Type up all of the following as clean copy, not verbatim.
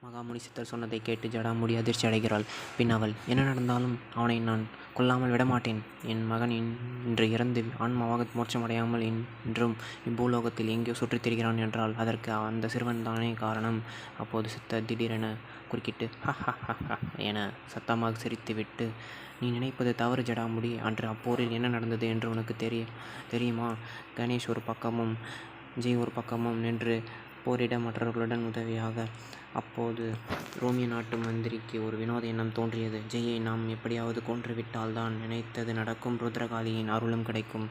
மகாமுனி சித்தர் சொன்னதை கேட்டு ஜடாமுடி அதிர்ச்சி அடைகிறாள். பின் அவள், என்ன நடந்தாலும் அவனை நான் கொல்லாமல் விடமாட்டேன். என் மகன் இன்று இறந்து ஆன்மாவாக மோட்சமடையாமல் இன்றும் இப்பூலோகத்தில் எங்கேயோ சுற்றித் திரிகிறான் என்றால் அதற்கு அந்த சிறுவன் தானே காரணம். அப்போது சித்தர் திடீரென குறுக்கிட்டு என சத்தமாக சிரித்துவிட்டு, நீ நினைப்பது தவறு ஜடாமுடி. அன்று அப்போரில் என்ன நடந்தது என்று உனக்கு தெரியுமா? கணேஷ் ஒரு பக்கமும் ஜெய் ஒரு பக்கமும் நின்று போரிட மற்றவர்களுடன் உதவியாக. அப்போது ரோமிய நாட்டு மந்திரிக்கு ஒரு வினோத எண்ணம் தோன்றியது. ஜெயை நாம் எப்படியாவது கொன்றுவிட்டால்தான் நினைத்தது நடக்கும், ருத்ரகாளியின் அருளும் கிடைக்கும்.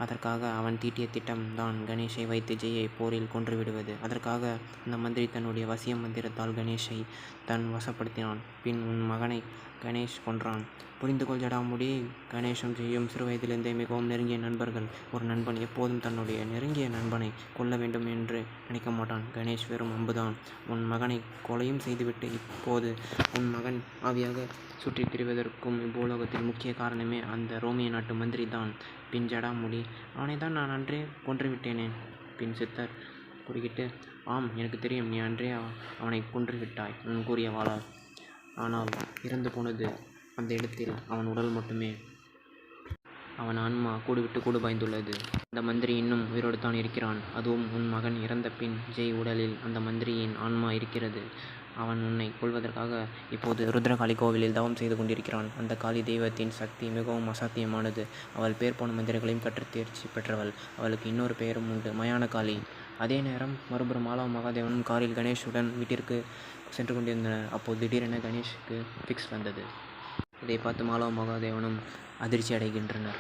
அதற்காக அவன் தீட்டிய திட்டம் தான் கணேஷை வைத்து ஜெயை போரில் கொன்றுவிடுவது. அதற்காக அந்த மந்திரி தன்னுடைய வசிய மந்திரத்தால் கணேஷை தன் வசப்படுத்தினான். பின் உன் மகனை கணேஷ் கொன்றான். புரிந்துகொள் ஜடாமுடி. கணேஷும் ஜெயும் சிறுவயதிலிருந்தே மிகவும் நெருங்கிய நண்பர்கள். ஒரு நண்பன் எப்போதும் தன்னுடைய நெருங்கிய நண்பனை கொல்ல வேண்டும் என்று நினைக்க மாட்டான். கணேஷ் வெறும் அம்புதான். உன் மகனை கொலையும் செய்துவிட்டு இப்போது உன் மகன் ஆவியாக சுற்றித் திரிவதற்கும் இப்பூலோகத்தில் முக்கிய காரணமே அந்த ரோமிய நாட்டு மந்திரி தான். பின் ஜடாமுடி, அவனை தான் நான் அன்றே கொன்றுவிட்டேனே. பின் சித்தர் குறுக்கிட்டு, ஆம், எனக்கு தெரியும், நீ அன்றே அவனை கொன்றுவிட்டாய் கூறிய வாளால். ஆனால் இறந்து போனது அந்த இடத்தில் அவன் உடல் மட்டுமே. அவன் ஆன்மா கூடுவிட்டு கூடு பாய்ந்துள்ளது. அந்த மந்திரி இன்னும் உயிரோடு தான் இருக்கிறான். அதுவும் உன் மகன் இறந்த பின் ஜெய் உடலில் அந்த மந்திரியின் ஆன்மா இருக்கிறது. அவன் உன்னை கொல்வதற்காக இப்போது ருத்ரகாளி கோவிலில் தவம் செய்து கொண்டிருக்கிறான். அந்த காளி தெய்வத்தின் சக்தி மிகவும் அசாத்தியமானது. அவள் பேர் போன மந்திரங்களையும் கற்று தேர்ச்சி பெற்றவள். அவளுக்கு இன்னொரு பெயரும் உண்டு, மயான காளி. அதே நேரம் மறுபுறம் மாலவ மகாதேவனும் காரில் கணேஷுடன் வீட்டிற்கு சென்று கொண்டிருந்தனர். அப்போது திடீரென கணேஷுக்கு ஃபிக்ஸ் வந்தது. இதை பார்த்து மாலவ மகாதேவனும் அதிர்ச்சி அடைகின்றனர்.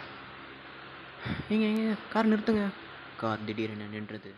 எங்க கார் நிறுத்துங்க. கார் திடீரென நின்றது.